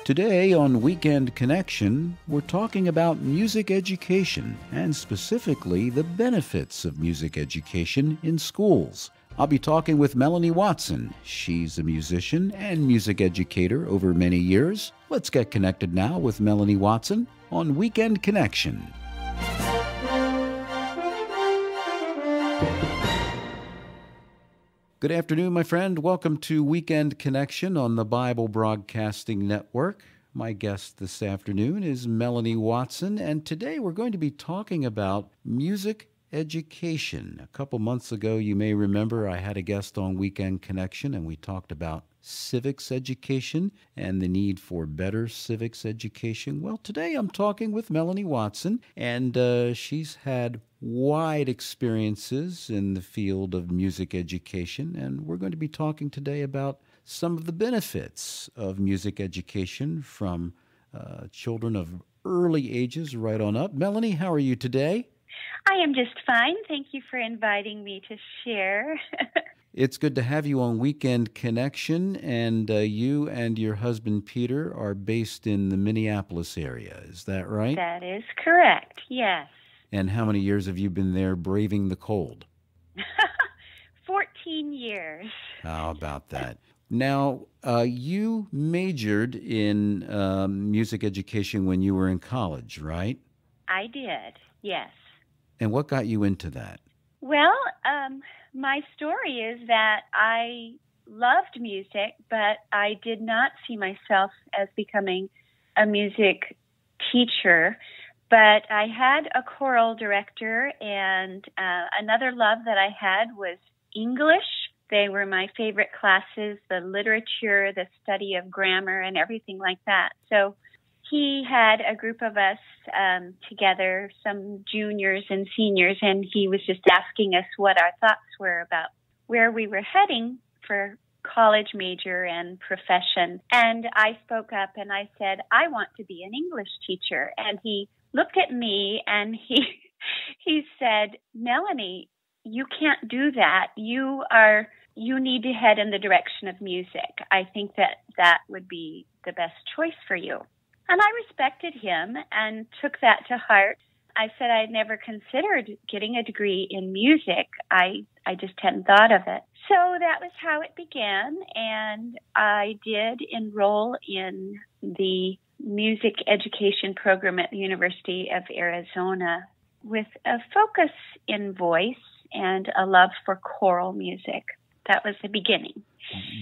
Today on Weekend Connection, we're talking about music education and specifically the benefits of music education in schools. I'll be talking with Melanie Watson. She's a musician and music educator over many years. Let's get connected now with Melanie Watson on Weekend Connection. Good afternoon, my friend. Welcome to Weekend Connection on the Bible Broadcasting Network. My guest this afternoon is Melanie Watson, and today we're going to be talking about music education. A couple months ago, you may remember I had a guest on Weekend Connection, and we talked about civics education and the need for better civics education. Well, today I'm talking with Melanie Watson, and she's had wide experiences in the field of music education, and we're going to be talking today about some of the benefits of music education from children of early ages right on up. Melanie, how are you today? I am just fine. Thank you for inviting me to share. It's good to have you on Weekend Connection, and you and your husband Peter are based in the Minneapolis area. Is that right? That is correct, yes. And how many years have you been there braving the cold? 14 years. How about that? Now, you majored in music education when you were in college, right? I did, yes. And what got you into that? Well, my story is that I loved music, but I did not see myself as becoming a music teacher. But I had a choral director, and another love that I had was English. They were my favorite classes, the literature, the study of grammar, and everything like that. So he had a group of us together, some juniors and seniors, and he was just asking us what our thoughts were about where we were heading for college major and profession. And I spoke up and I said, I want to be an English teacher. And he looked at me and he said, Melanie, you can't do that. You need to head in the direction of music. I think that would be the best choice for you. And I respected him and took that to heart. I said I'd never considered getting a degree in music. I just hadn't thought of it. So that was how it began, and I did enroll in the music education program at the University of Arizona with a focus in voice and a love for choral music. That was the beginning.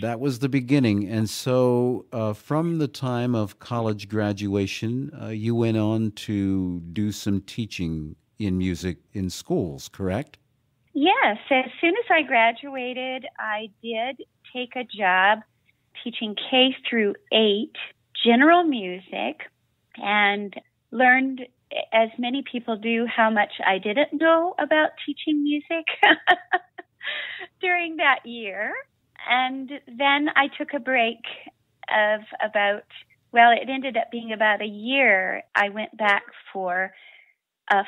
That was the beginning. And so from the time of college graduation, you went on to do some teaching in music in schools, correct? Yes. As soon as I graduated, I did take a job teaching K through 8 general music and learned, as many people do, how much I didn't know about teaching music during that year. And then I took a break of it ended up being about a year. I went back for a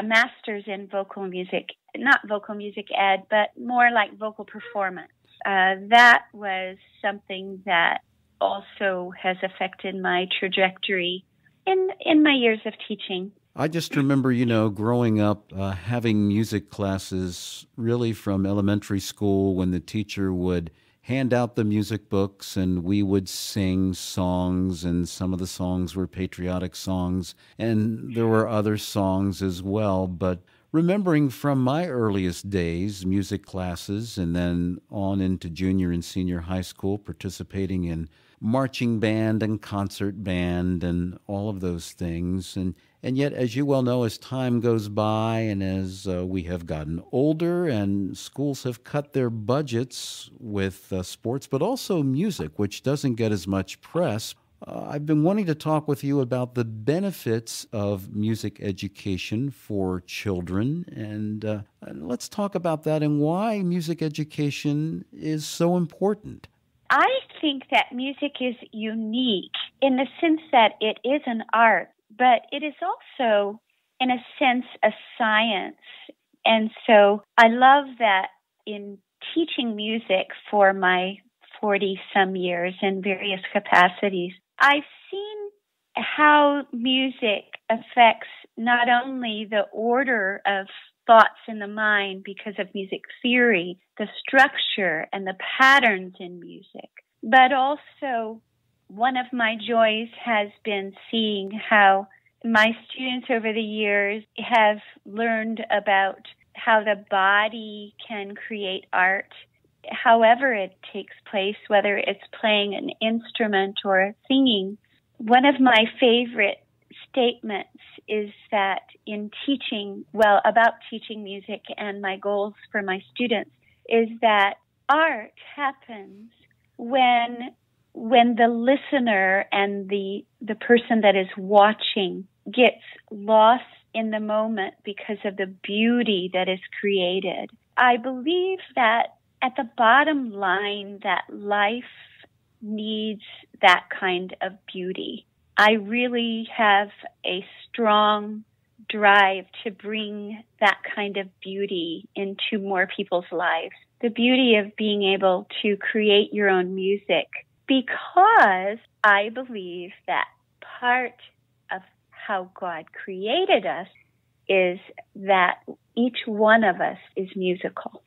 master's in vocal music, not vocal music ed, but more like vocal performance. That was something that also has affected my trajectory in my years of teaching. I just remember, growing up, having music classes really from elementary school when the teacher would hand out the music books and we would sing songs, and some of the songs were patriotic songs and there were other songs as well. But remembering from my earliest days, music classes, and then on into junior and senior high school, participating in marching band and concert band and all of those things. And yet, as you well know, as time goes by and as we have gotten older and schools have cut their budgets with sports, but also music, which doesn't get as much press, I've been wanting to talk with you about the benefits of music education for children. And let's talk about that and why music education is so important. I think that music is unique in the sense that it is an art, but it is also, in a sense, a science. And so I love that in teaching music for my 40-some years in various capacities, I've seen how music affects not only the order of thoughts in the mind because of music theory, the structure and the patterns in music, but also one of my joys has been seeing how my students over the years have learned about how the body can create art, however it takes place, whether it's playing an instrument or singing. One of my favorite statements is that in teaching, well, about teaching music and my goals for my students is that art happens when the listener and the person that is watching gets lost in the moment because of the beauty that is created. I believe that at the bottom line that life needs that kind of beauty. I really have a strong drive to bring that kind of beauty into more people's lives. The beauty of being able to create your own music, because I believe that part of how God created us is that each one of us is musical.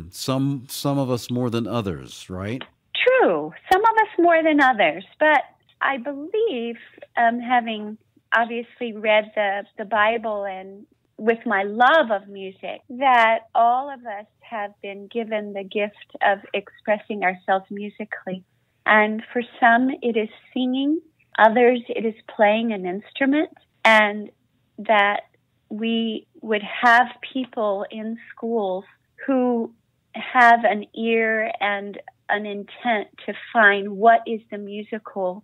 Some of us more than others, right? True. Some of us more than others, but I believe, having obviously read the Bible and with my love of music, that all of us have been given the gift of expressing ourselves musically. And for some, it is singing. Others, it is playing an instrument. And that we would have people in schools who have an ear and an intent to find what is the musical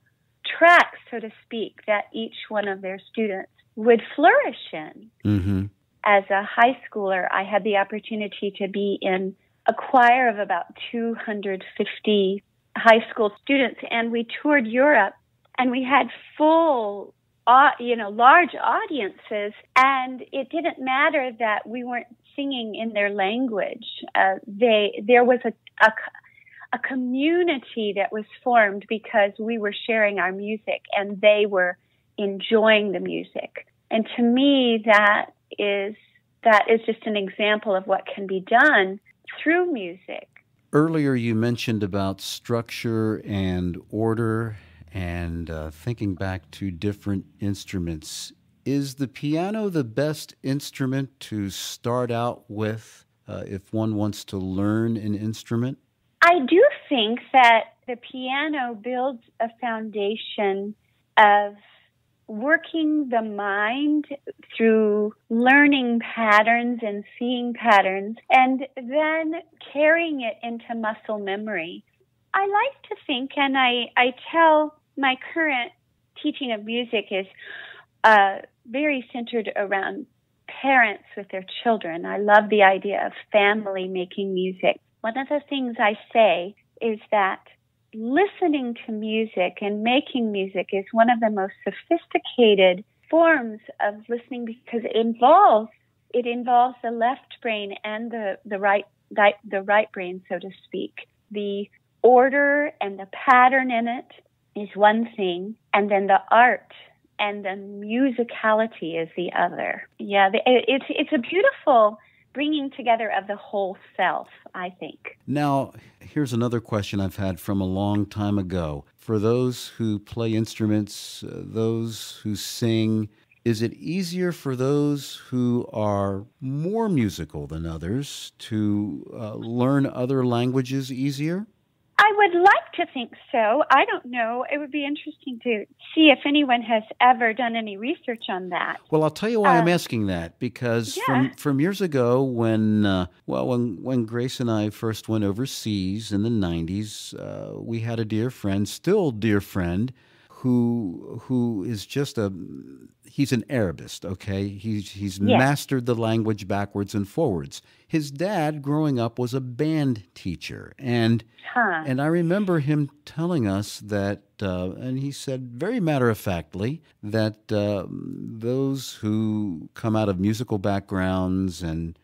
track, so to speak, that each one of their students would flourish in. Mm-hmm. As a high schooler, I had the opportunity to be in a choir of about 250 high school students, and we toured Europe, and we had full, large audiences, and it didn't matter that we weren't singing in their language. There was a community that was formed because we were sharing our music and they were enjoying the music. And to me, that is just an example of what can be done through music. Earlier, you mentioned about structure and order and thinking back to different instruments. Is the piano the best instrument to start out with if one wants to learn an instrument? I do think that the piano builds a foundation of working the mind through learning patterns and seeing patterns, and then carrying it into muscle memory. I like to think, and I tell my current teaching of music is very centered around parents with their children. I love the idea of family making music. One of the things I say is that listening to music and making music is one of the most sophisticated forms of listening because it involves the left brain and the right brain, so to speak. The order and the pattern in it is one thing, and then the art and the musicality is the other. Yeah, it's a beautiful bringing together of the whole self, I think. Now, here's another question I've had from a long time ago. For those who play instruments, those who sing, is it easier for those who are more musical than others to learn other languages easier? I would like to think so. I don't know. It would be interesting to see if anyone has ever done any research on that. Well, I'll tell you why I'm asking that, because from years ago when Grace and I first went overseas in the 90s, we had a dear friend, still dear friend, who is just he's an Arabist, okay? He's mastered the language backwards and forwards. His dad, growing up, was a band teacher, and I remember him telling us that, and he said very matter-of-factly that those who come out of musical backgrounds and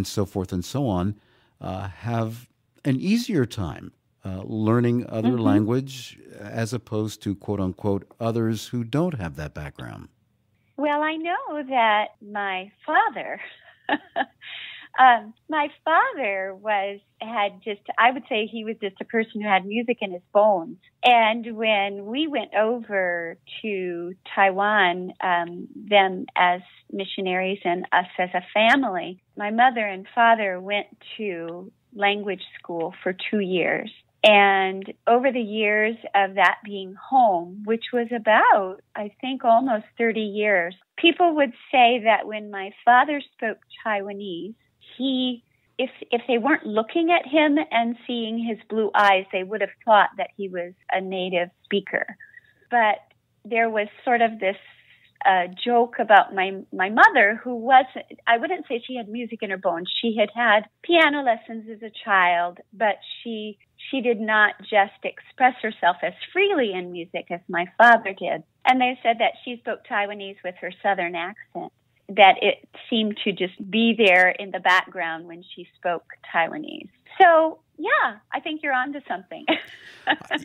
so forth and so on have an easier time learning other Mm-hmm. language as opposed to, quote unquote, others who don't have that background? Well, I know that my father, I would say he was just a person who had music in his bones. And when we went over to Taiwan, them as missionaries and us as a family, my mother and father went to language school for 2 years. And over the years of that being home, which was about, I think, almost 30 years, people would say that when my father spoke Taiwanese, if they weren't looking at him and seeing his blue eyes, they would have thought that he was a native speaker. But there was sort of this joke about my mother, who wasn't, I wouldn't say she had music in her bones. She had piano lessons as a child, but she did not just express herself as freely in music as my father did. And they said that she spoke Taiwanese with her southern accent, that it seemed to just be there in the background when she spoke Taiwanese. So, yeah, I think you're onto something.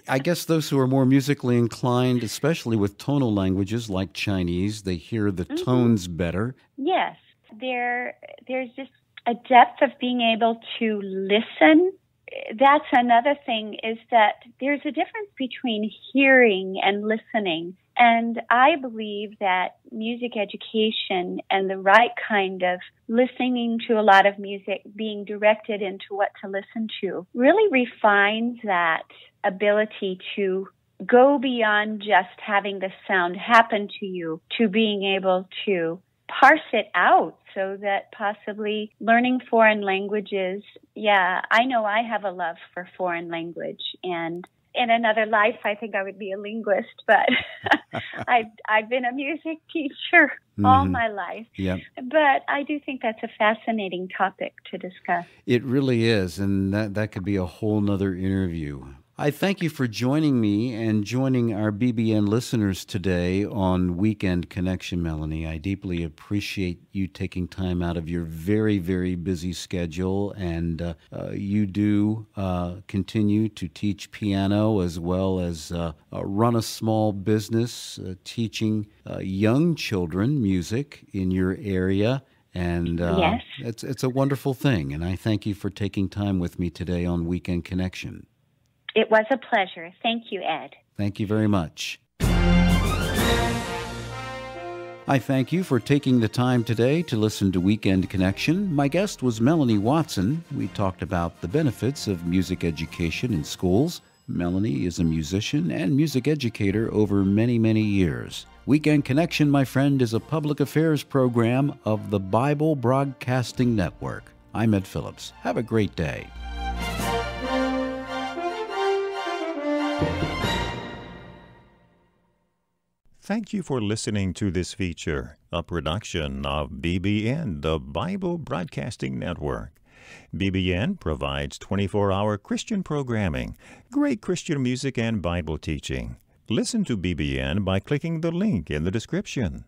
I guess those who are more musically inclined, especially with tonal languages like Chinese, they hear the tones better. Yes, there's just a depth of being able to listen. That's another thing, is that there's a difference between hearing and listening. And I believe that music education and the right kind of listening to a lot of music, being directed into what to listen to, really refines that ability to go beyond just having the sound happen to you, to being able to parse it out, so that possibly learning foreign languages, I know I have a love for foreign language, and in another life, I think I would be a linguist, but I've been a music teacher all my life. Yep. But I do think that's a fascinating topic to discuss. It really is, and that could be a whole nother interview. I thank you for joining me and joining our BBN listeners today on Weekend Connection, Melanie. I deeply appreciate you taking time out of your very, very busy schedule, and you do continue to teach piano as well as run a small business teaching young children music in your area. And Yes. It's a wonderful thing, and I thank you for taking time with me today on Weekend Connection. It was a pleasure. Thank you, Ed. Thank you very much. I thank you for taking the time today to listen to Weekend Connection. My guest was Melanie Watson. We talked about the benefits of music education in schools. Melanie is a musician and music educator over many, many years. Weekend Connection, my friend, is a public affairs program of the Bible Broadcasting Network. I'm Ed Phillips. Have a great day. Thank you for listening to this feature, a production of BBN, the Bible Broadcasting Network. BBN provides 24-hour Christian programming, great Christian music, and Bible teaching. Listen to BBN by clicking the link in the description.